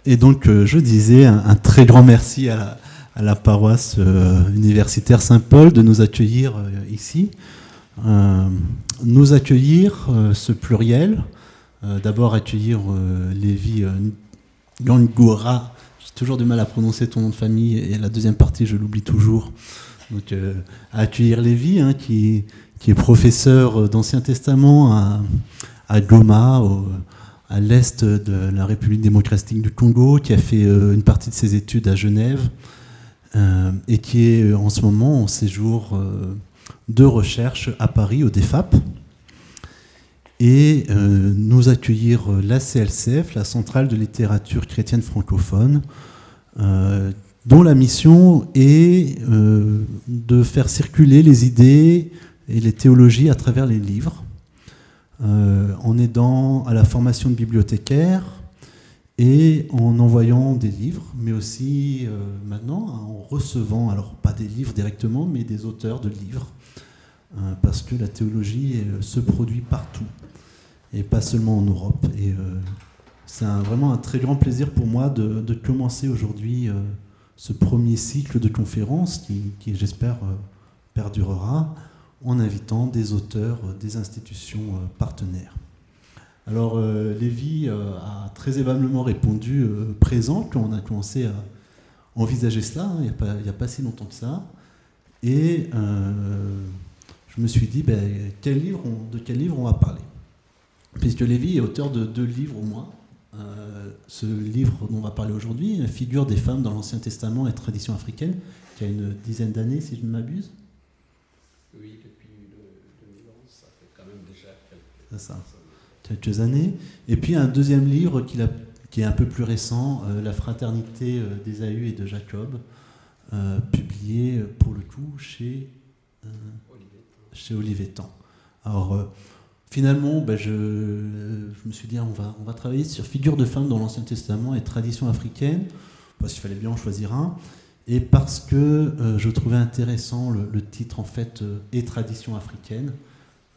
Et donc, je disais un très grand merci à la paroisse universitaire Saint-Paul de nous accueillir ici. Nous accueillir, ce pluriel, d'abord accueillir Lévi Ngangura. J'ai toujours du mal à prononcer ton nom de famille, et la deuxième partie, je l'oublie toujours. Donc, accueillir Lévi, qui est professeur d'Ancien Testament à Goma, à l'est de la République démocratique du Congo, qui a fait une partie de ses études à Genève, et qui est en ce moment en séjour de recherche à Paris, au DEFAP. Et nous accueillir la CLCF, la Centrale de littérature chrétienne francophone, dont la mission est de faire circuler les idées et les théologies à travers les livres, en aidant à la formation de bibliothécaires et en envoyant des livres, mais aussi maintenant en recevant, alors pas des livres directement, mais des auteurs de livres, parce que la théologie se produit partout, et pas seulement en Europe. Et c'est vraiment un très grand plaisir pour moi de commencer aujourd'hui ce premier cycle de conférences qui j'espère, perdurera, en invitant des auteurs des institutions partenaires. Alors, Lévi a très aimablement répondu présent quand on a commencé à envisager cela, il n'y a pas si longtemps que ça. Et je me suis dit, de quel livre on va parler ? Puisque Lévi est auteur de 2 livres au moins. Ce livre dont on va parler aujourd'hui, Figure des femmes dans l'Ancien Testament et tradition africaine, qui a une dizaine d'années, si je ne m'abuse. Oui, depuis 2011, ça fait quand même déjà quelques années. Et puis un deuxième livre qui est un peu plus récent, La fraternité d'Ésaü et de Jacob, publié pour le coup chez Olivetan. Alors finalement, je me suis dit, on va travailler sur Figure de femmes dans l'Ancien Testament et tradition africaine, parce qu'il fallait bien en choisir un, et parce que je trouvais intéressant le titre en fait, et tradition africaine.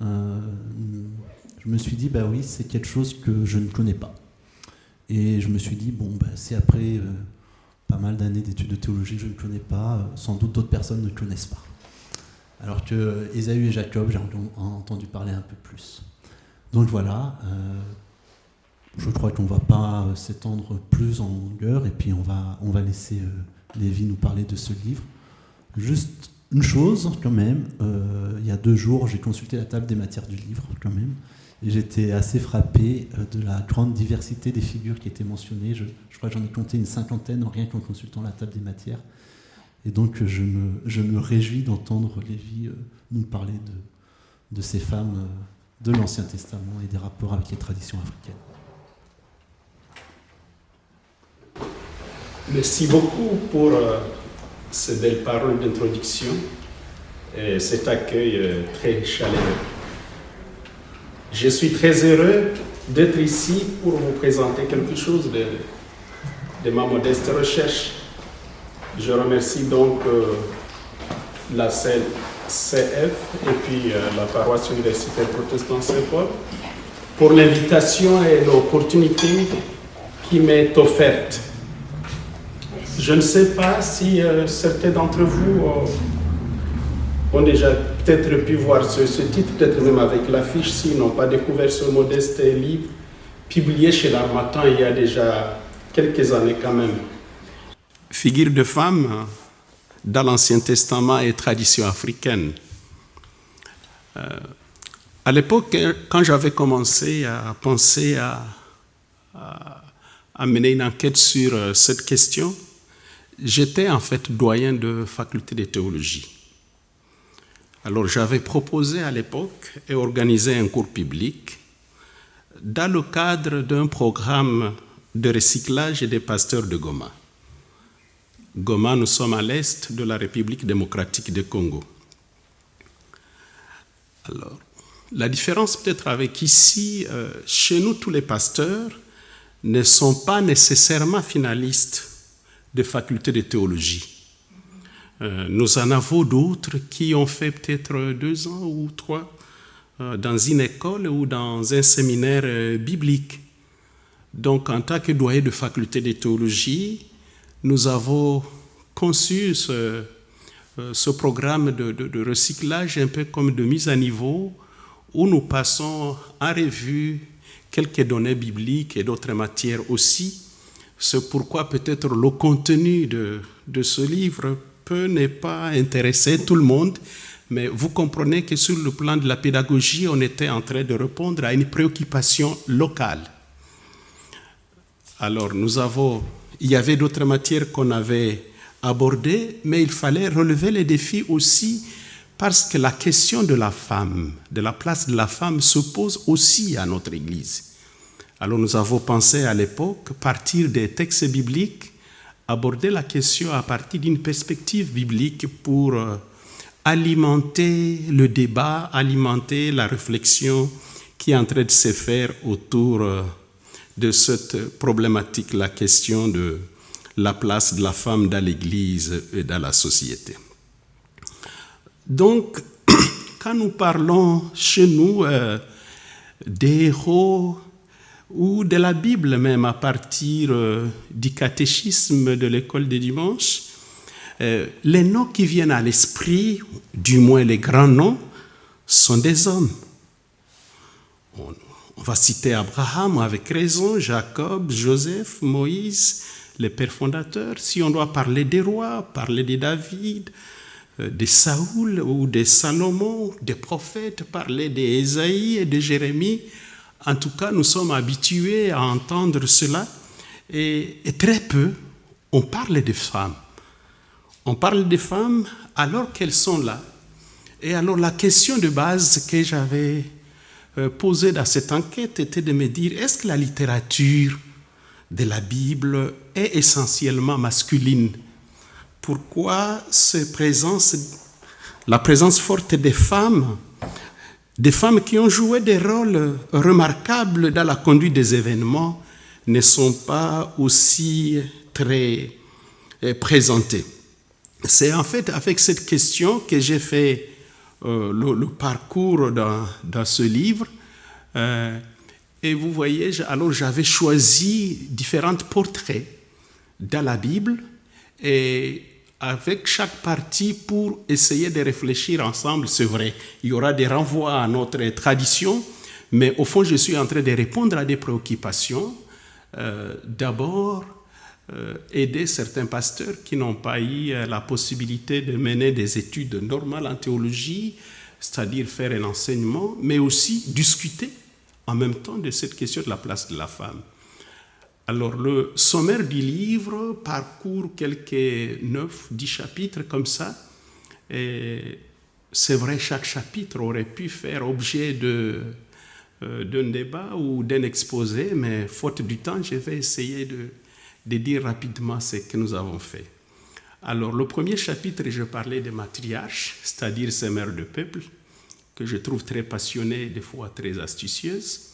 Je me suis dit, oui, c'est quelque chose que je ne connais pas. Et je me suis dit, si après pas mal d'années d'études de théologie, je ne connais pas, sans doute d'autres personnes ne connaissent pas. Alors que Ésaü et Jacob, j'ai entendu parler un peu plus. Donc voilà, je crois qu'on ne va pas s'étendre plus en longueur, et puis on va laisser Lévi nous parler de ce livre. Juste une chose quand même, il y a 2 jours, j'ai consulté la table des matières du livre quand même, et j'étais assez frappé de la grande diversité des figures qui étaient mentionnées. Je crois que j'en ai compté une 50aine rien qu'en consultant la table des matières. Et donc je me réjouis d'entendre Lévi nous parler de ces femmes de l'Ancien Testament et des rapports avec les traditions africaines. Merci beaucoup pour ces belles paroles d'introduction et cet accueil très chaleureux. Je suis très heureux d'être ici pour vous présenter quelque chose de ma modeste recherche. Je remercie donc la CF et puis la paroisse universitaire protestante Saint-Paul pour l'invitation et l'opportunité qui m'est offerte. Je ne sais pas si certains d'entre vous ont déjà peut-être pu voir ce titre, peut-être même avec l'affiche, s'ils n'ont pas découvert ce modeste livre publié chez l'Harmattan il y a déjà quelques années quand même. Figure de femme dans l'Ancien Testament et tradition africaine. À l'époque, quand j'avais commencé à penser à mener une enquête sur cette question, j'étais en fait doyen de faculté de théologie. Alors j'avais proposé à l'époque et organisé un cours public dans le cadre d'un programme de recyclage des pasteurs de Goma. Goma, nous sommes à l'est de la République démocratique du Congo. Alors, la différence peut-être avec ici, chez nous, tous les pasteurs ne sont pas nécessairement finalistes de faculté de théologie. Nous en avons d'autres qui ont fait peut-être 2 ans ou 3 dans une école ou dans un séminaire biblique. Donc, en tant que doyen de faculté de théologie, nous avons conçu ce programme de recyclage un peu comme de mise à niveau, où nous passons en revue quelques données bibliques et d'autres matières aussi. C'est pourquoi peut-être le contenu de ce livre peut ne pas intéresser tout le monde, mais vous comprenez que sur le plan de la pédagogie, on était en train de répondre à une préoccupation locale. Alors, il y avait d'autres matières qu'on avait abordées, mais il fallait relever les défis aussi parce que la question de la femme, de la place de la femme se pose aussi à notre Église. Alors, nous avons pensé à l'époque partir des textes bibliques, aborder la question à partir d'une perspective biblique pour alimenter le débat, alimenter la réflexion qui est en train de se faire autour de cette problématique, la question de la place de la femme dans l'Église et dans la société. Donc, quand nous parlons chez nous des héros ou de la Bible même à partir du catéchisme de l'école des dimanches, les noms qui viennent à l'esprit, du moins les grands noms, sont des hommes. On va citer Abraham avec raison, Jacob, Joseph, Moïse, les pères fondateurs. Si on doit parler des rois, parler de David, de Saoul ou de Salomon, des prophètes, parler d'Ésaïe et de Jérémie. En tout cas, nous sommes habitués à entendre cela. Et très peu, on parle des femmes. On parle des femmes alors qu'elles sont là. Et alors la question de base que j'avais posée dans cette enquête était de me dire, est-ce que la littérature de la Bible est essentiellement masculine? Pourquoi la présence forte des femmes qui ont joué des rôles remarquables dans la conduite des événements, ne sont pas aussi très présentées? C'est en fait avec cette question que j'ai fait le parcours dans ce livre. Et vous voyez, alors j'avais choisi différents portraits dans la Bible et avec chaque partie pour essayer de réfléchir ensemble. C'est vrai, il y aura des renvois à notre tradition, mais au fond, je suis en train de répondre à des préoccupations. D'abord, aider certains pasteurs qui n'ont pas eu la possibilité de mener des études normales en théologie, c'est-à-dire faire un enseignement, mais aussi discuter en même temps de cette question de la place de la femme. Alors, le sommaire du livre parcourt quelques 9-10 chapitres comme ça. Et c'est vrai, chaque chapitre aurait pu faire objet d'un débat ou d'un exposé, mais faute du temps, je vais essayer de dire rapidement ce que nous avons fait. Alors, le premier chapitre, je parlais des matriarches, c'est-à-dire ces mères de peuple, que je trouve très passionnées, des fois très astucieuses.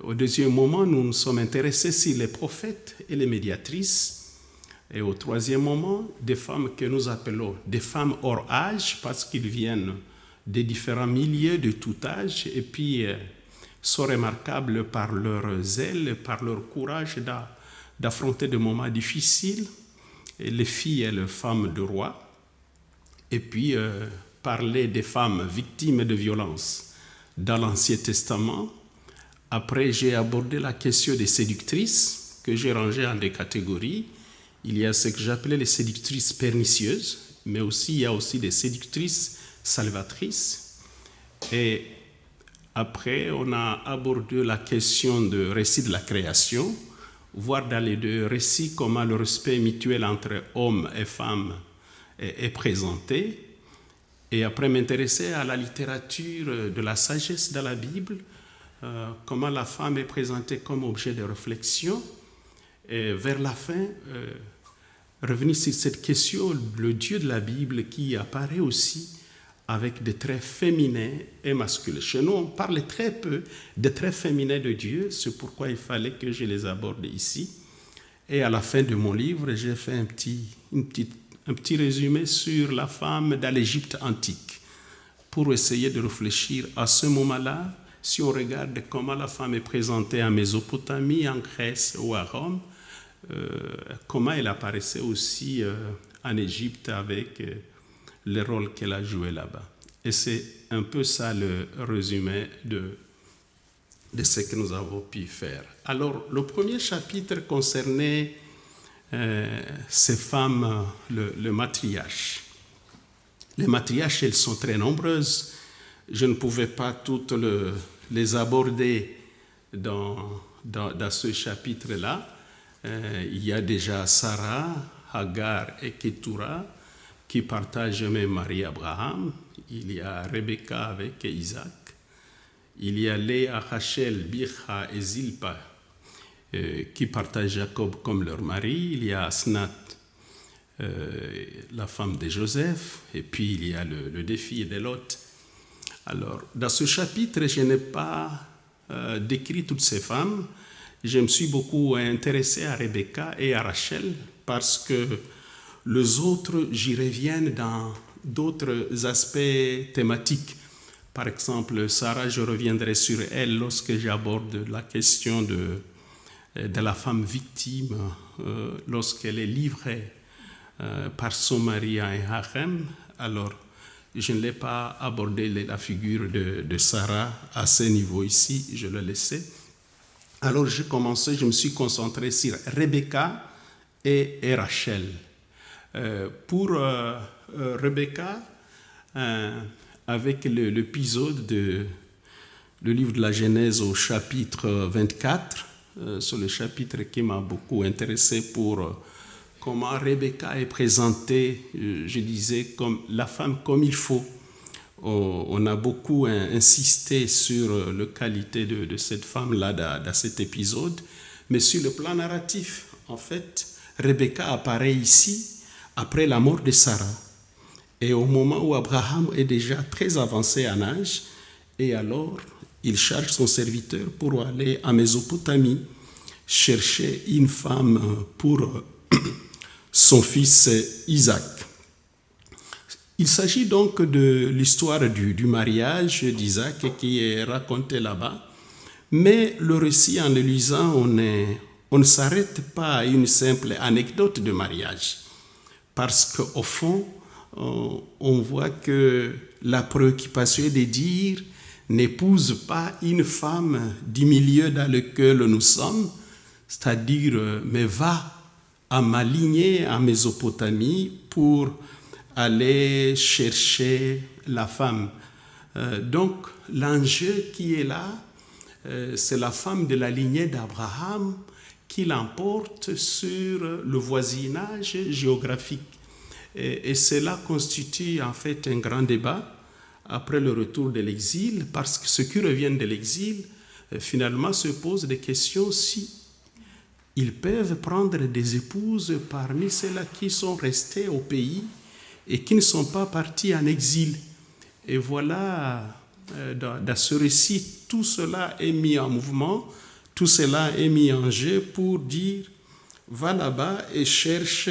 Au deuxième moment, nous nous sommes intéressés sur les prophètes et les médiatrices. Et au troisième moment, des femmes que nous appelons des femmes hors âge, parce qu'ils viennent des différents milieux de tout âge, et puis sont remarquables par leur zèle, par leur courage d'affronter des moments difficiles, et les filles et les femmes de roi. Et puis, parler des femmes victimes de violences dans l'Ancien Testament. Après, j'ai abordé la question des séductrices, que j'ai rangées en des catégories. Il y a ce que j'appelais les séductrices pernicieuses, mais aussi il y a aussi des séductrices salvatrices. Et après, on a abordé la question de récit de la création, voir dans les deux récits comment le respect mutuel entre hommes et femmes est présenté. Et après, m'intéresser à la littérature de la sagesse dans la Bible, comment la femme est présentée comme objet de réflexion. Et vers la fin, revenir sur cette question, le Dieu de la Bible qui apparaît aussi avec des traits féminins et masculins. Chez nous, on parle très peu des traits féminins de Dieu, c'est pourquoi il fallait que je les aborde ici. Et à la fin de mon livre, j'ai fait un petit résumé sur la femme dans l'Égypte antique, pour essayer de réfléchir à ce moment-là, si on regarde comment la femme est présentée en Mésopotamie, en Grèce ou à Rome, comment elle apparaissait aussi en Égypte avec le rôle qu'elle a joué là-bas. Et c'est un peu ça le résumé de ce que nous avons pu faire. Alors, le premier chapitre concernait ces femmes, le matriarche. Les matriarches, elles sont très nombreuses. Je ne pouvais pas toutes les aborder dans ce chapitre-là. Il y a déjà Sarah, Hagar et Ketura qui partagent même Marie-Abraham. Il y a Rebecca avec Isaac. Il y a Léa, Rachel, Bilha et Zilpa qui partagent Jacob comme leur mari. Il y a Asnath, la femme de Joseph. Et puis il y a le défi de Lot. Alors, dans ce chapitre, je n'ai pas décrit toutes ces femmes. Je me suis beaucoup intéressé à Rebecca et à Rachel parce que les autres, j'y reviens dans d'autres aspects thématiques. Par exemple, Sarah, je reviendrai sur elle lorsque j'aborde la question de la femme victime lorsqu'elle est livrée par son mari à un harem. Alors, je ne l'ai pas abordé la figure de Sarah à ce niveau ici, je l'ai laissé. Alors, je me suis concentré sur Rebecca et Rachel. Pour Rebecca, avec l'épisode le livre de la Genèse au chapitre 24, c'est le chapitre qui m'a beaucoup intéressé pour comment Rebecca est présentée, je disais, comme la femme comme il faut. On a beaucoup insisté sur la qualité de cette femme-là dans cet épisode, mais sur le plan narratif, en fait, Rebecca apparaît ici après la mort de Sarah. Et au moment où Abraham est déjà très avancé en âge, et alors il charge son serviteur pour aller en Mésopotamie chercher une femme pour son fils Isaac. Il s'agit donc de l'histoire du mariage d'Isaac qui est racontée là-bas, mais le récit en le lisant, on ne s'arrête pas à une simple anecdote de mariage, parce qu'au fond, on voit que la préoccupation est de dire n'épouse pas une femme du milieu dans lequel nous sommes, c'est-à-dire mais va à ma lignée en Mésopotamie pour aller chercher la femme. Donc l'enjeu qui est là, c'est la femme de la lignée d'Abraham qui l'emporte sur le voisinage géographique. Et cela constitue en fait un grand débat après le retour de l'exil, parce que ceux qui reviennent de l'exil, finalement, se posent des questions si ils peuvent prendre des épouses parmi ceux-là qui sont restés au pays et qui ne sont pas partis en exil. Et voilà, dans ce récit, tout cela est mis en mouvement, tout cela est mis en jeu pour dire, va là-bas et cherche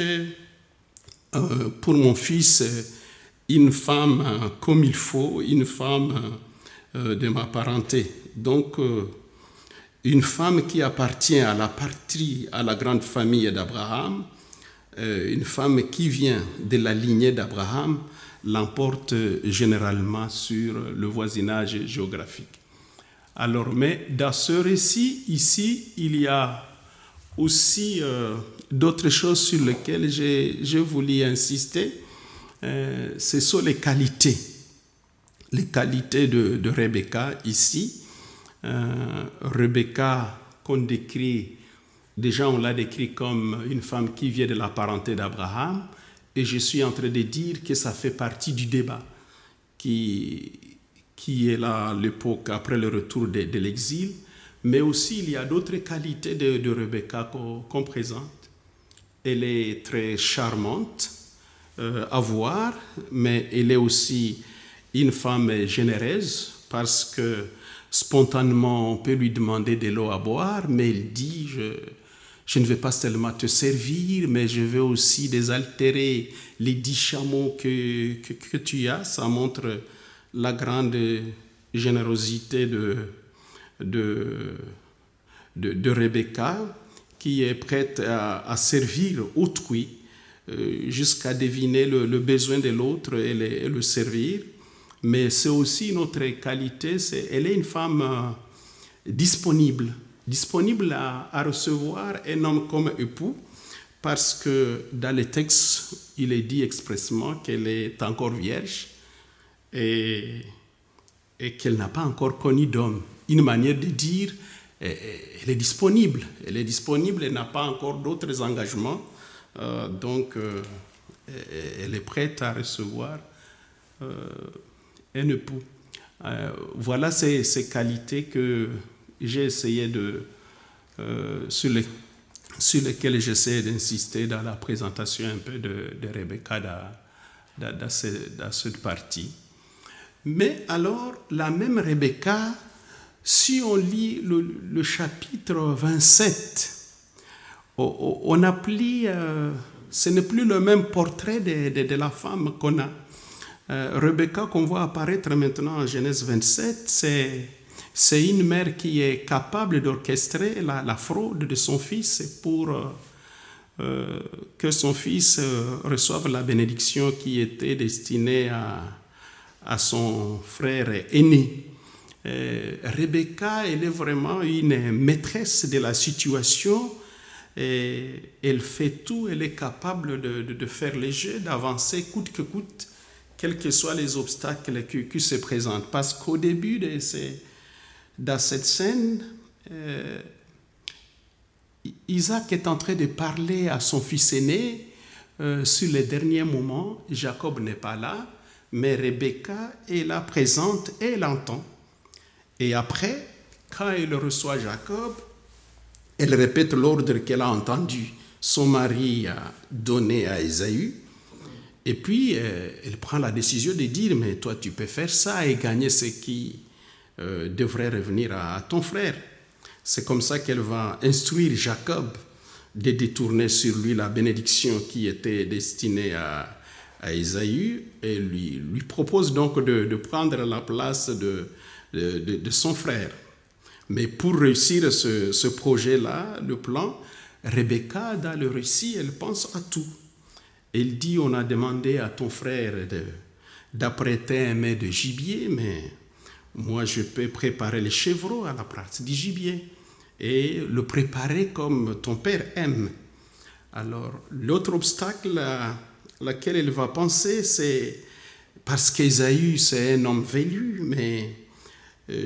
pour mon fils une femme comme il faut, une femme de ma parenté. Donc, une femme qui appartient à la patrie, à la grande famille d'Abraham, une femme qui vient de la lignée d'Abraham, l'emporte généralement sur le voisinage géographique. Alors, mais dans ce récit, ici, il y a aussi d'autres choses sur lesquelles j'ai voulu insister. Ce sont les qualités de Rebecca ici. Rebecca qu'on décrit, déjà on l'a décrit comme une femme qui vient de la parenté d'Abraham, et je suis en train de dire que ça fait partie du débat qui est là à l'époque après le retour de l'exil, mais aussi il y a d'autres qualités de Rebecca qu'on présente. Elle est très charmante à voir, mais elle est aussi une femme généreuse, parce que spontanément, on peut lui demander de l'eau à boire, mais elle dit, je ne vais pas seulement te servir, mais je veux aussi désaltérer les 10 chameaux que tu as. Ça montre la grande générosité de Rebecca, qui est prête à servir autrui jusqu'à deviner le besoin de l'autre et le servir. Mais c'est aussi une autre qualité, elle est une femme disponible à recevoir un homme comme époux, parce que dans les textes, il est dit expressément qu'elle est encore vierge et qu'elle n'a pas encore connu d'homme. Une manière de dire, elle est disponible, elle n'a pas encore d'autres engagements, donc elle est prête à recevoir un époux. Voilà ces qualités que j'ai essayé sur lesquelles j'essaie d'insister dans la présentation un peu de Rebecca dans cette partie. Mais alors, la même Rebecca, si on lit le chapitre 27, on applique, ce n'est plus le même portrait de la femme qu'on a. Rebecca, qu'on voit apparaître maintenant en Genèse 27, c'est une mère qui est capable d'orchestrer la fraude de son fils pour que son fils reçoive la bénédiction qui était destinée à son frère aîné. Rebecca, elle est vraiment une maîtresse de la situation. Et elle fait tout, elle est capable de faire les jeux, d'avancer coûte que coûte, quels que soient les obstacles qui se présentent. Parce qu'au début dans cette scène, Isaac est en train de parler à son fils aîné sur les derniers moments. Jacob n'est pas là, mais Rebecca est là présente et elle entend. Et après, quand elle reçoit Jacob, elle répète l'ordre qu'elle a entendu. Son mari a donné à Ésaü. Et puis, elle prend la décision de dire, mais toi, tu peux faire ça et gagner ce qui devrait revenir à ton frère. C'est comme ça qu'elle va instruire Jacob de détourner sur lui la bénédiction qui était destinée à Ésaü et lui propose donc de prendre la place de son frère. Mais pour réussir ce projet-là, le plan, Rebecca, dans le récit, elle pense à tout. Elle dit, on a demandé à ton frère d'apprêter un mets de gibier, mais moi je peux préparer les chevreaux à la place du gibier et le préparer comme ton père aime. Alors, l'autre obstacle à laquelle elle va penser, c'est parce qu'Ésaü, c'est un homme velu, mais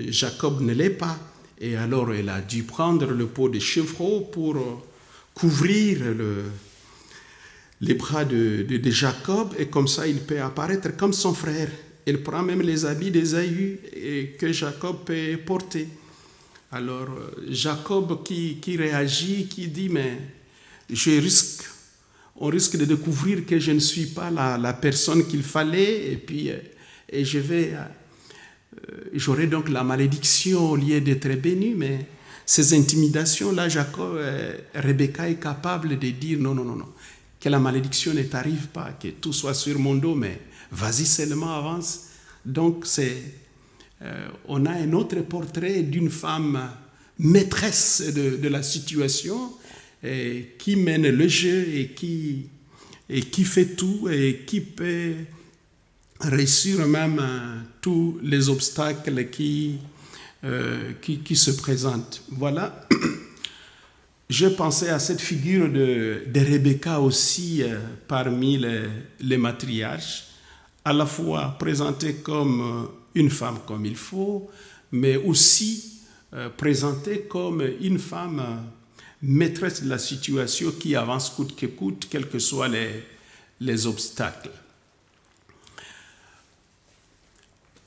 Jacob ne l'est pas. Et alors, elle a dû prendre le pot de chevreau pour couvrir les bras de Jacob, et comme ça, il peut apparaître comme son frère. Elle prend même les habits d'Ésaü que Jacob peut porter. Alors, Jacob qui réagit, qui dit, mais on risque de découvrir que je ne suis pas la personne qu'il fallait, et puis j'aurai donc la malédiction au lieu d'être béni. Mais ces intimidations-là, Rebecca est capable de dire non, que la malédiction ne t'arrive pas, que tout soit sur mon dos, mais vas-y seulement, avance. Donc, on a un autre portrait d'une femme maîtresse de la situation, qui mène le jeu et qui fait tout et qui peut réussir même tous les obstacles qui se présentent. Voilà. Je pensais à cette figure de Rebecca aussi parmi les matriarches, à la fois présentée comme une femme comme il faut, mais aussi présentée comme une femme maîtresse de la situation qui avance coûte que coûte, quels que soient les obstacles.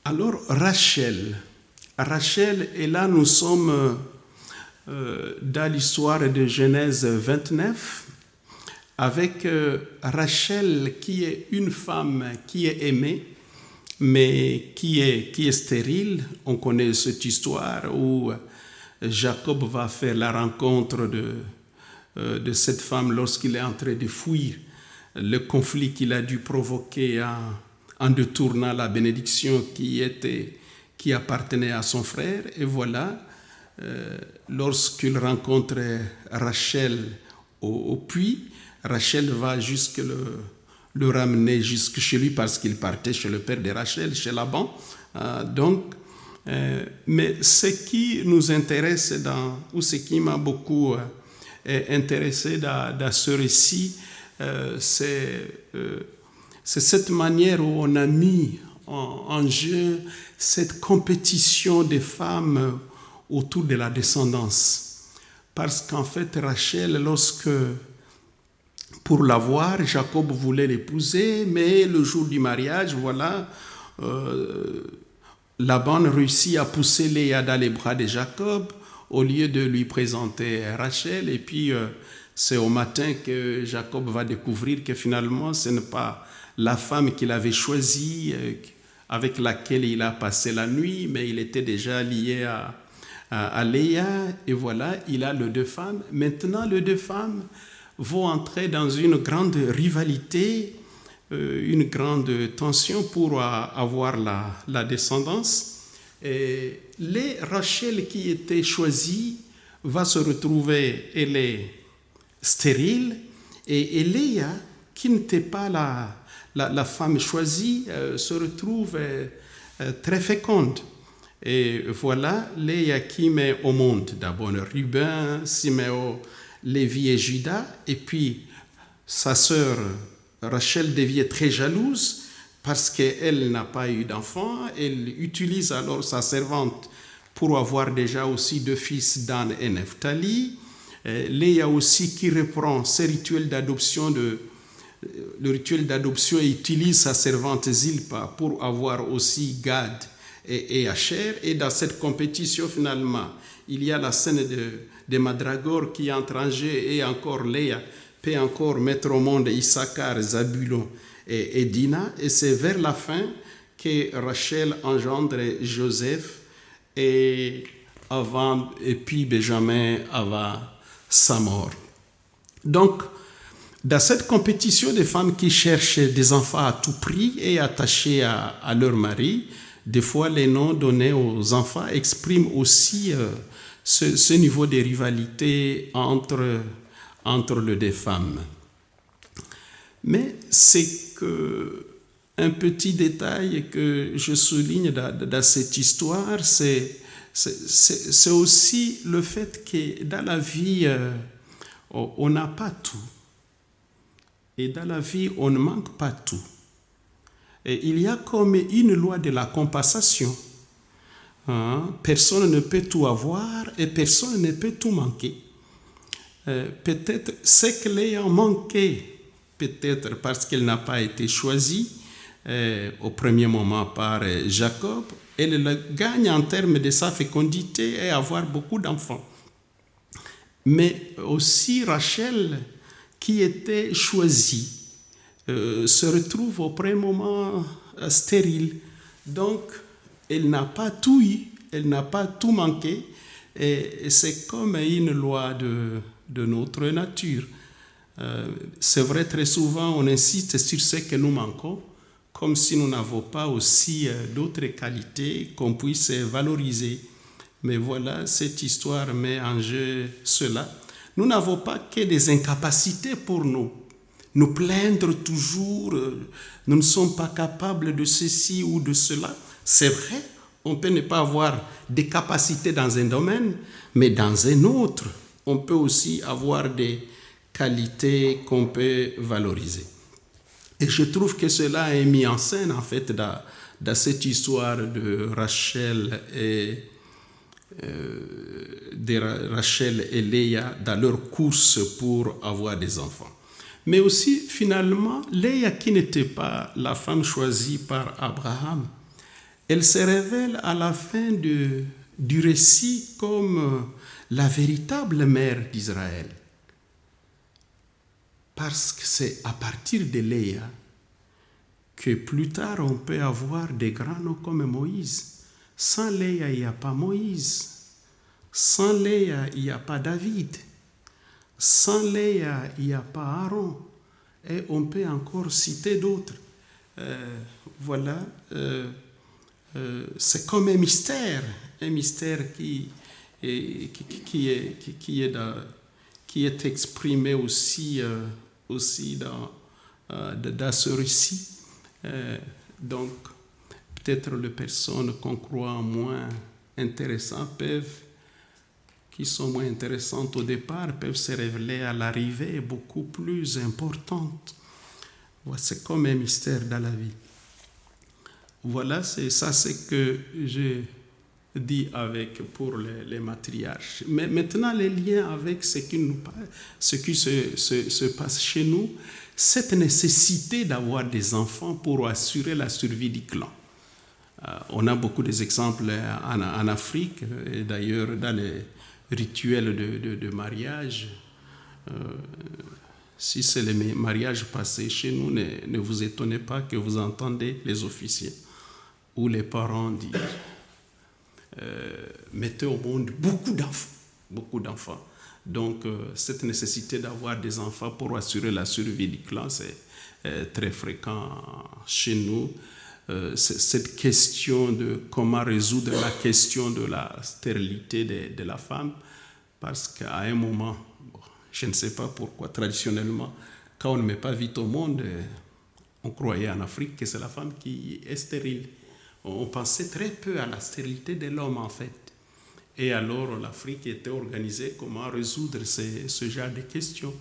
Alors Rachel, et là nous sommes dans l'histoire de Genèse 29, avec Rachel qui est une femme qui est aimée, mais qui est stérile. On connaît cette histoire où Jacob va faire la rencontre de cette femme lorsqu'il est en train de fuir le conflit qu'il a dû provoquer en détournant la bénédiction qui appartenait à son frère. Et voilà, lorsqu'il rencontre Rachel au puits, Rachel va jusque le ramener jusque chez lui parce qu'il partait chez le père de Rachel, chez Laban. Mais ce qui nous intéresse ou ce qui m'a beaucoup intéressé dans ce récit, c'est cette manière où on a mis en jeu cette compétition des femmes autour de la descendance. Parce qu'en fait, Rachel, pour l'avoir, Jacob voulait l'épouser, mais le jour du mariage, voilà, Laban réussit à pousser Léa dans les bras de Jacob au lieu de lui présenter Rachel. Et puis, c'est au matin que Jacob va découvrir que finalement, ce n'est pas la femme qu'il avait choisie, avec laquelle il a passé la nuit, mais il était déjà lié à Léa. Et voilà, il a les deux femmes. Maintenant, les deux femmes vont entrer dans une grande rivalité, une grande tension pour avoir la descendance. Et Rachel qui était choisie va se retrouver, elle est stérile, et Léa, qui n'était pas la femme choisie, se retrouve très féconde. Et voilà, Léa qui met au monde d'abord Ruben, Siméon, Lévi et Judas, et puis sa sœur Rachel devient très jalouse parce qu'elle n'a pas eu d'enfant. Elle utilise alors sa servante pour avoir déjà aussi deux fils, Dan et Nephtali. Léa aussi qui reprend ce rituel d'adoption, le rituel d'adoption, et utilise sa servante Zilpa pour avoir aussi Gad et Asher. Et dans cette compétition, finalement, il y a la scène de Madragore qui entre en jeu, et encore Léa peut encore mettre au monde Issachar, Zabulon et Dina. Et c'est vers la fin que Rachel engendre Joseph, et puis Benjamin avant sa mort. Donc, dans cette compétition des femmes qui cherchent des enfants à tout prix et attachés à leur mari, des fois les noms donnés aux enfants expriment aussi ce niveau de rivalité entre les deux femmes. Mais c'est un petit détail que je souligne dans cette histoire, c'est aussi le fait que dans la vie, on n'a pas tout. Et dans la vie, on ne manque pas tout. Et il y a comme une loi de la compensation. Personne ne peut tout avoir et personne ne peut tout manquer. Peut-être ce qu'elle a manqué, peut-être parce qu'elle n'a pas été choisie au premier moment par Jacob, elle le gagne en termes de sa fécondité et avoir beaucoup d'enfants. Mais aussi Rachel, qui était choisie, se retrouve au premier moment stérile. Donc, elle n'a pas tout eu, elle n'a pas tout manqué, et c'est comme une loi de notre nature. C'est vrai, très souvent, on insiste sur ce que nous manquons, comme si nous n'avons pas aussi d'autres qualités qu'on puisse valoriser. Mais voilà, cette histoire met en jeu cela. Nous n'avons pas que des incapacités pour nous plaindre toujours. Nous ne sommes pas capables de ceci ou de cela. C'est vrai, on peut ne pas avoir des capacités dans un domaine, mais dans un autre, on peut aussi avoir des qualités qu'on peut valoriser. Et je trouve que cela est mis en scène, en fait, dans cette histoire de Rachel et Léa dans leur course pour avoir des enfants. Mais aussi, finalement, Léa, qui n'était pas la femme choisie par Abraham, elle se révèle à la fin du récit comme la véritable mère d'Israël. Parce que c'est à partir de Léa que plus tard on peut avoir des grands noms comme Moïse. Sans Léa, il n'y a pas Moïse. Sans Léa, il n'y a pas David. Sans Léa, il n'y a pas Aaron. Et on peut encore citer d'autres. C'est comme un mystère qui et qui est exprimé aussi dans ce récit. Donc, peut-être les personnes qu'on croit moins intéressantes qui sont moins intéressantes au départ, peuvent se révéler à l'arrivée beaucoup plus importantes. C'est comme un mystère dans la vie. Voilà, c'est ce que j'ai dit pour les matriarches. Mais maintenant, les liens avec ce qui se passe chez nous, cette nécessité d'avoir des enfants pour assurer la survie du clan. On a beaucoup d'exemples en Afrique, et d'ailleurs dans les rituels de mariage. Si c'est les mariages passés chez nous, ne vous étonnez pas que vous entendez les officiers ou les parents dire mettez au monde beaucoup d'enfants. Donc, cette nécessité d'avoir des enfants pour assurer la survie du clan, c'est très fréquent chez nous. Cette question de comment résoudre la question de la stérilité de la femme, parce qu'à un moment, je ne sais pas pourquoi, traditionnellement, quand on ne met pas vite au monde, on croyait en Afrique que c'est la femme qui est stérile. On pensait très peu à la stérilité de l'homme, en fait. Et alors, l'Afrique était organisée comment résoudre ce genre de questions.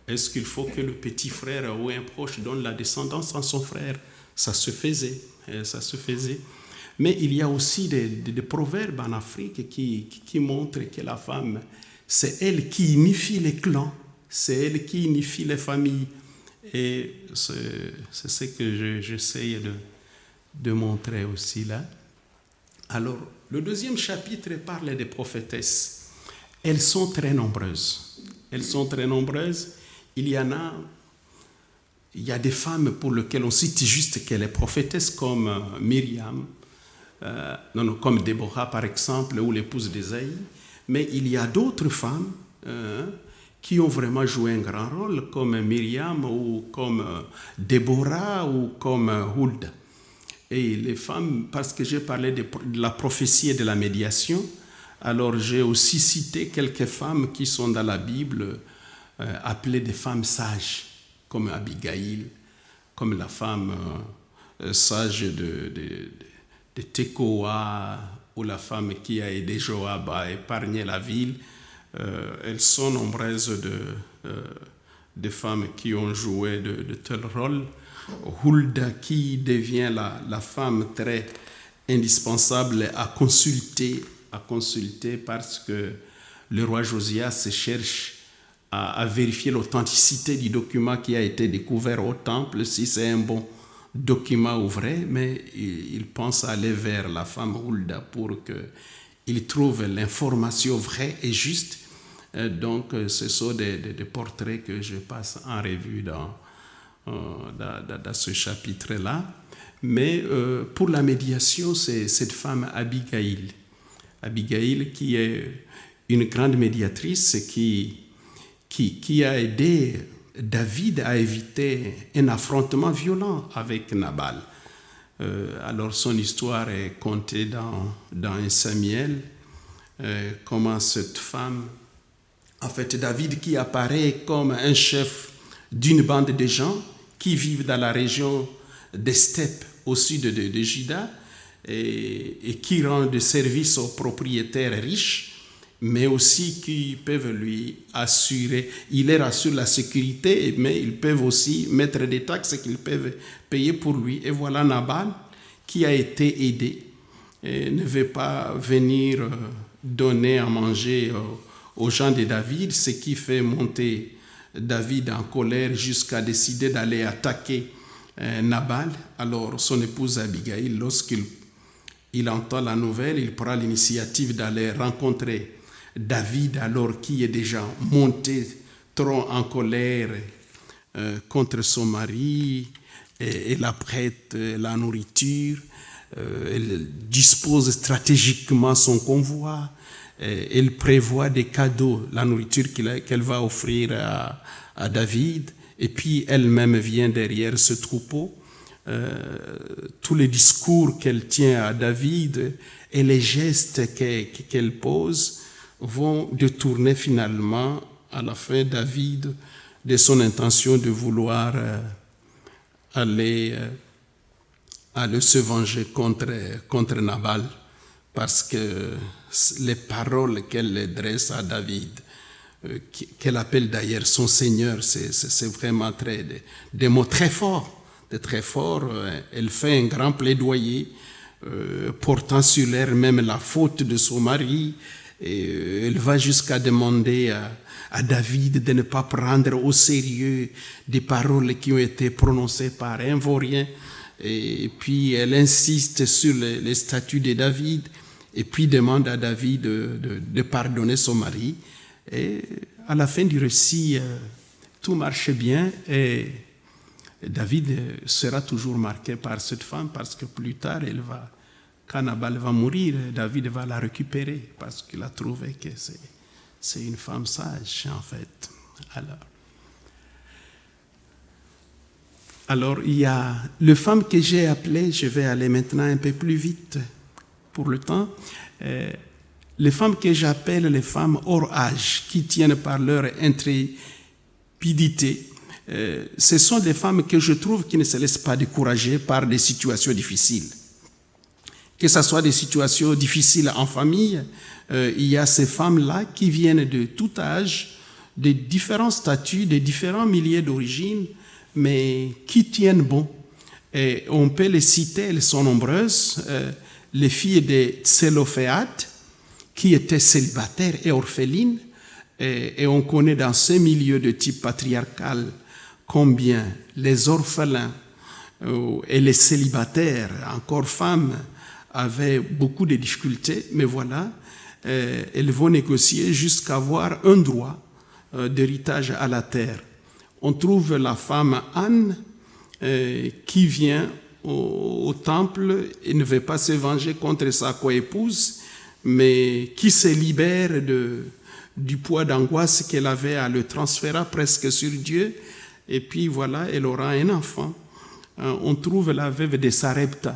Est-ce qu'il faut que le petit frère ou un proche donne la descendance à son frère? Ça se faisait. Mais il y a aussi des proverbes en Afrique qui montrent que la femme, c'est elle qui unifie les clans, c'est elle qui unifie les familles. Et c'est ce que j'essaye de montrer aussi là. Alors, le deuxième chapitre parle des prophétesses. Elles sont très nombreuses. Il y a des femmes pour lesquelles on cite juste qu'elle est prophétesse, comme Myriam, comme Déborah par exemple, ou l'épouse d'Ésaïe. Mais il y a d'autres femmes qui ont vraiment joué un grand rôle, comme Myriam, ou comme Déborah, ou comme Hulda. Et les femmes, parce que j'ai parlé de la prophétie et de la médiation, alors j'ai aussi cité quelques femmes qui sont dans la Bible appelées des femmes sages, comme Abigail, comme la femme sage de Tekoa, ou la femme qui a aidé Joab à épargner la ville. Elles sont nombreuses de femmes qui ont joué de tels rôles. Hulda qui devient la femme très indispensable à consulter parce que le roi Josias cherche à vérifier l'authenticité du document qui a été découvert au temple, si c'est un bon document ou vrai, mais il pense aller vers la femme Hulda pour qu'il trouve l'information vraie et juste. Donc, ce sont des portraits que je passe en revue dans ce chapitre-là. Mais pour la médiation, c'est cette femme Abigail qui est une grande médiatrice qui a aidé David à éviter un affrontement violent avec Nabal. Alors son histoire est contée dans 1 Samuel, comment cette femme, en fait David qui apparaît comme un chef d'une bande de gens qui vivent dans la région des steppes au sud de Juda et qui rendent service aux propriétaires riches, mais aussi qui peuvent lui assurer, il leur assure la sécurité, mais ils peuvent aussi mettre des taxes qu'ils peuvent payer pour lui. Et voilà Nabal qui a été aidé et ne veut pas venir donner à manger aux gens de David, ce qui fait monter David en colère jusqu'à décider d'aller attaquer Nabal. Alors son épouse Abigail, lorsqu'il entend la nouvelle, il prend l'initiative d'aller rencontrer David, alors qui est déjà monté trop en colère contre son mari, et la prête la nourriture, elle dispose stratégiquement son convoi, elle prévoit des cadeaux, la nourriture qu'elle va offrir à David, et puis elle-même vient derrière ce troupeau. Tous les discours qu'elle tient à David et les gestes qu'elle pose vont détourner finalement à la fin David de son intention de vouloir aller se venger contre Nabal, parce que les paroles qu'elle dresse à David, qu'elle appelle d'ailleurs son Seigneur, c'est vraiment des mots très forts. Elle fait un grand plaidoyer portant sur elle même la faute de son mari, et elle va jusqu'à demander à David de ne pas prendre au sérieux des paroles qui ont été prononcées par un vaurien, et puis elle insiste sur les statuts de David, et puis demande à David de pardonner son mari. Et à la fin du récit, tout marche bien, et David sera toujours marqué par cette femme, parce que plus tard, quand Nabal va mourir, David va la récupérer, parce qu'il a trouvé que c'est une femme sage, en fait. Alors, il y a les femmes que j'ai appelées, je vais aller maintenant un peu plus vite pour le temps. Les femmes que j'appelle les femmes hors âge, qui tiennent par leur intrépidité, ce sont des femmes que je trouve qui ne se laissent pas décourager par des situations difficiles. Que ce soit des situations difficiles en famille, il y a ces femmes-là qui viennent de tout âge, de différents statuts, de différents milieux d'origine, mais qui tiennent bon. Et on peut les citer, elles sont nombreuses. Les filles de Tselophéad, qui étaient célibataires et orphelines, et on connaît dans ces milieux de type patriarcal combien les orphelins et les célibataires, encore femmes, avaient beaucoup de difficultés, mais voilà, elles vont négocier jusqu'à avoir un droit d'héritage à la terre. On trouve la femme Anne qui vient au temple et ne veut pas se venger contre sa coépouse, mais qui se libère du poids d'angoisse qu'elle avait, à le transférer presque sur Dieu, et puis voilà, elle aura un enfant. On trouve la veuve de Sarepta,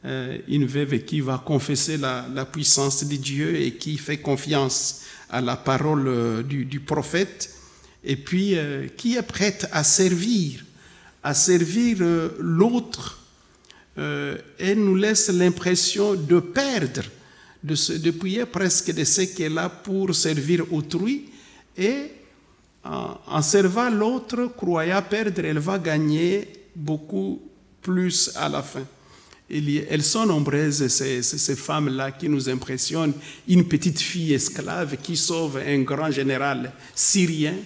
une veuve qui va confesser la puissance de Dieu et qui fait confiance à la parole du prophète, et puis qui est prête à servir l'autre. Elle nous laisse l'impression de perdre, de prier presque de ce qu'elle a pour servir autrui, et en servant l'autre, croyant perdre, elle va gagner beaucoup plus à la fin. Elles sont nombreuses, ces femmes-là qui nous impressionnent. Une petite fille esclave qui sauve un grand général syrien,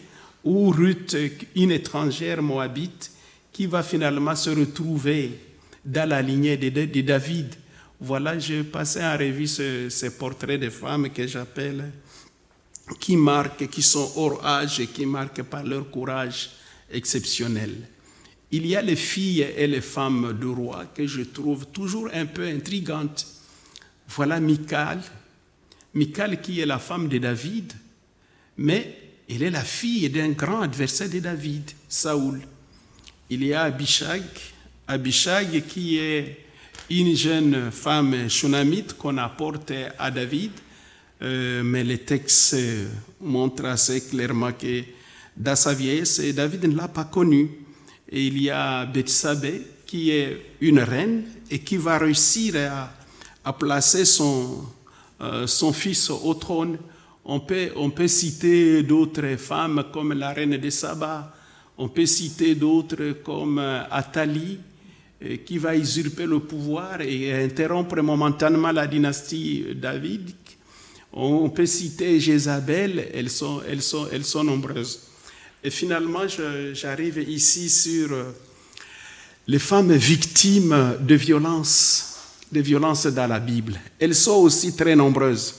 ou Ruth, une étrangère moabite, qui va finalement se retrouver dans la lignée de David. Voilà, j'ai passé en revue ces portraits de femmes que j'appelle, qui sont hors âge et qui marquent par leur courage exceptionnel. Il y a les filles et les femmes de roi que je trouve toujours un peu intrigantes. Voilà Michal qui est la femme de David, mais elle est la fille d'un grand adversaire de David, Saoul. Il y a Abishag qui est une jeune femme shunamite qu'on apporte à David, mais les textes montrent assez clairement que dans sa vieillesse, David ne l'a pas connue. Et il y a Bethsabée qui est une reine et qui va réussir à placer son fils au trône. On peut citer d'autres femmes comme la reine de Saba, on peut citer d'autres comme Athalie, qui va usurper le pouvoir et interrompre momentanément la dynastie davidique. On peut citer Jézabel, elles sont nombreuses. Et finalement, j'arrive ici sur les femmes victimes de violences dans la Bible. Elles sont aussi très nombreuses.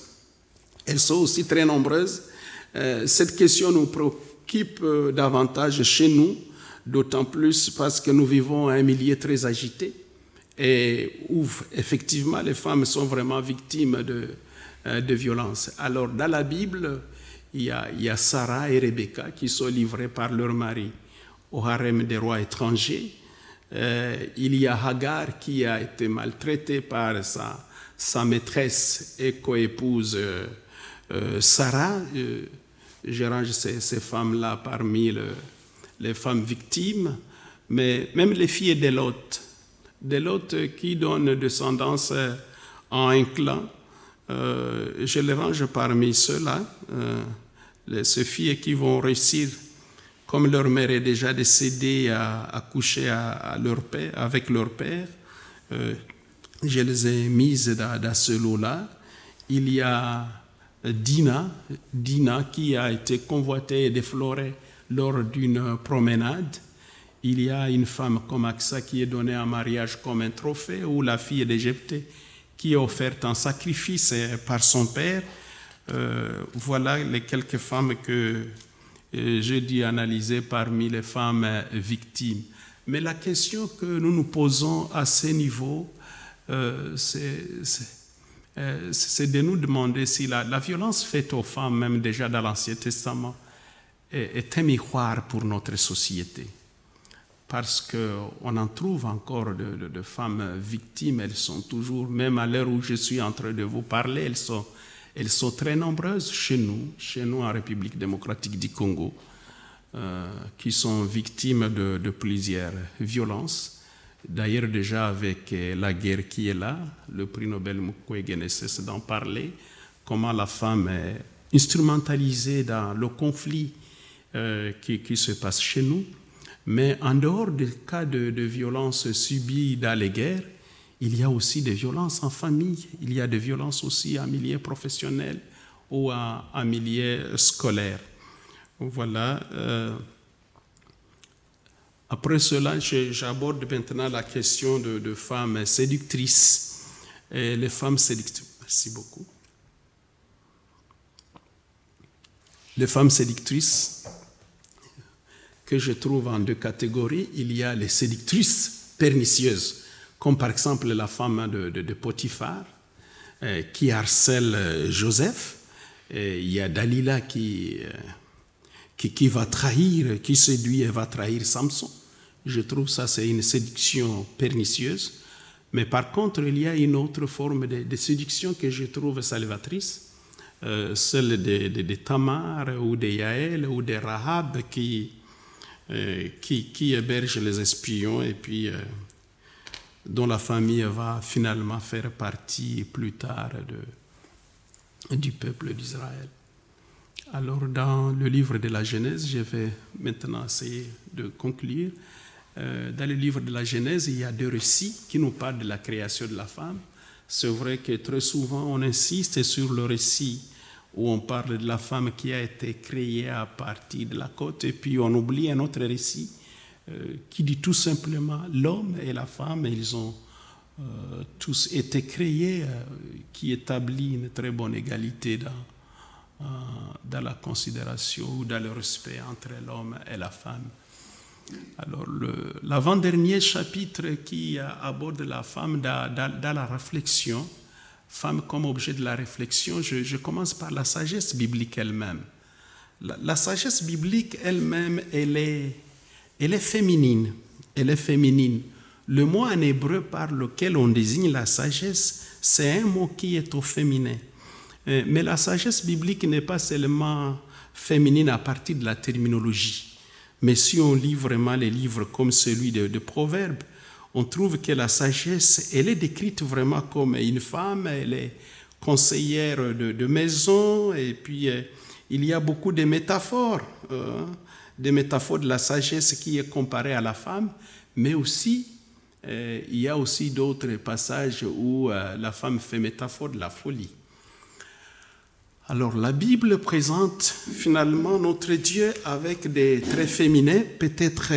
Cette question nous préoccupe davantage chez nous, d'autant plus parce que nous vivons un milieu très agité et où effectivement les femmes sont vraiment victimes de violences. Alors dans la Bible, il y a Sarah et Rebecca qui sont livrées par leur mari au harem des rois étrangers. Il y a Hagar qui a été maltraitée par sa maîtresse et coépouse Sarah, je range ces femmes-là parmi les femmes victimes, mais même les filles de Lot qui donnent descendance à un clan, je les range parmi ceux-là, ces filles qui vont réussir, comme leur mère est déjà décédée, à coucher avec leur père. Je les ai mises dans ce lot-là. Il y a Dina qui a été convoitée et déflorée lors d'une promenade. Il y a une femme comme Aksa qui est donnée en mariage comme un trophée, ou la fille de Jephthé qui est offerte en sacrifice par son père. Voilà les quelques femmes que j'ai dû analyser parmi les femmes victimes. Mais la question que nous nous posons à ce niveau, c'est de nous demander si la violence faite aux femmes, même déjà dans l'Ancien Testament, est un miroir pour notre société. Parce qu'on en trouve encore de femmes victimes, elles sont toujours, même à l'heure où je suis en train de vous parler, elles sont très nombreuses chez nous en République démocratique du Congo, qui sont victimes de plusieurs violences. D'ailleurs, déjà avec la guerre qui est là, le prix Nobel Mukwege ne cesse d'en parler, comment la femme est instrumentalisée dans le conflit qui se passe chez nous. Mais en dehors des cas de violences subies dans les guerres, il y a aussi des violences en famille, il y a des violences aussi en milieu professionnel ou en milieu scolaire. Voilà. Après cela, j'aborde maintenant la question de femmes séductrices. Et les femmes séductrices, merci beaucoup. Les femmes séductrices, que je trouve en deux catégories. Il y a les séductrices pernicieuses, comme par exemple la femme de Potiphar, qui harcèle Joseph. Et il y a Dalila qui va trahir, qui séduit et va trahir Samson. Je trouve ça, c'est une séduction pernicieuse. Mais par contre, il y a une autre forme de séduction que je trouve salvatrice, celle de Tamar ou de Yaël ou de Rahab qui héberge les espions et puis dont la famille va finalement faire partie plus tard du peuple d'Israël. Alors, dans le livre de la Genèse, je vais maintenant essayer de conclure. Dans le livre de la Genèse, il y a deux récits qui nous parlent de la création de la femme. C'est vrai que très souvent, on insiste sur le récit où on parle de la femme qui a été créée à partir de la côte, et puis on oublie un autre récit qui dit tout simplement l'homme et la femme, ils ont tous été créés, qui établit une très bonne égalité dans la considération ou dans le respect entre l'homme et la femme. Alors, l'avant-dernier chapitre qui aborde la femme dans la réflexion, femme comme objet de la réflexion, je commence par la sagesse biblique elle-même. La sagesse biblique elle-même, elle est féminine. Elle est féminine. Le mot en hébreu par lequel on désigne la sagesse, c'est un mot qui est au féminin. Mais la sagesse biblique n'est pas seulement féminine à partir de la terminologie. Mais si on lit vraiment les livres comme celui de Proverbes, on trouve que la sagesse, elle est décrite vraiment comme une femme, elle est conseillère de maison, et puis il y a beaucoup de métaphores de la sagesse qui est comparée à la femme, mais aussi, il y a aussi d'autres passages où la femme fait métaphore de la folie. Alors, la Bible présente finalement notre Dieu avec des traits féminins. Peut-être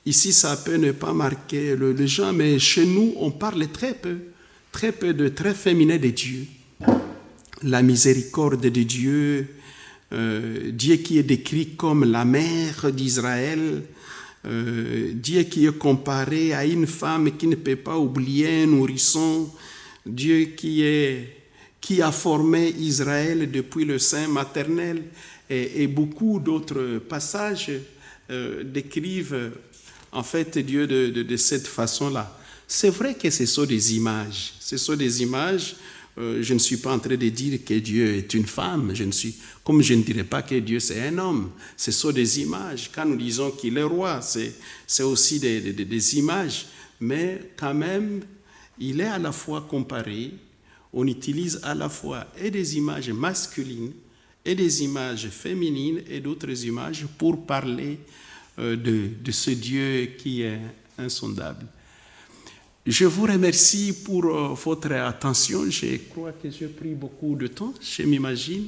ici, ça peut ne pas marquer le genre, mais chez nous, on parle très peu de traits féminins de Dieu. La miséricorde de Dieu, Dieu qui est décrit comme la mère d'Israël, Dieu qui est comparé à une femme qui ne peut pas oublier un nourrisson, Dieu qui a formé Israël depuis le sein maternel, et beaucoup d'autres passages décrivent en fait Dieu de cette façon-là. C'est vrai que ce sont des images je ne suis pas en train de dire que Dieu est une femme. Comme je ne dirais pas que Dieu c'est un homme. Ce sont des images. Quand nous disons qu'il est roi, c'est aussi des images. Mais quand même, il est à la fois comparé. On utilise à la fois et des images masculines et des images féminines et d'autres images pour parler de ce Dieu qui est insondable. Je vous remercie pour votre attention. Je crois que j'ai pris beaucoup de temps, je m'imagine.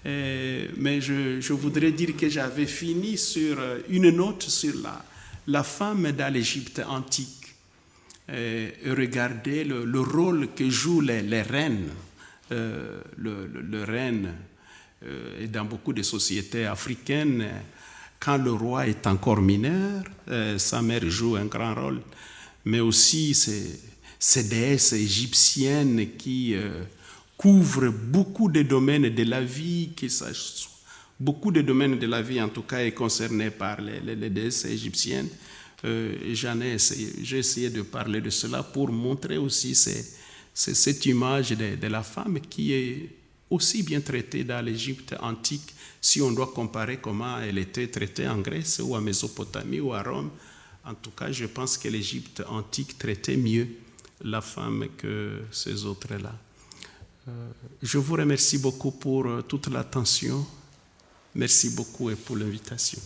Mais je voudrais dire que j'avais fini sur une note sur la femme dans l'Égypte antique. Regardez le rôle que jouent les reines. Le reine, et dans beaucoup de sociétés africaines, quand le roi est encore mineur, sa mère joue un grand rôle. Mais aussi ces déesses égyptiennes qui couvrent beaucoup de domaines de la vie, beaucoup de domaines de la vie en tout cas est concerné par les déesses égyptiennes. J'ai essayé de parler de cela pour montrer aussi cette image de la femme qui est aussi bien traitée dans l'Égypte antique, si on doit comparer comment elle était traitée en Grèce ou en Mésopotamie ou à Rome. En tout cas, je pense que l'Égypte antique traitait mieux la femme que ces autres-là. Je vous remercie beaucoup pour toute l'attention. Merci beaucoup et pour l'invitation.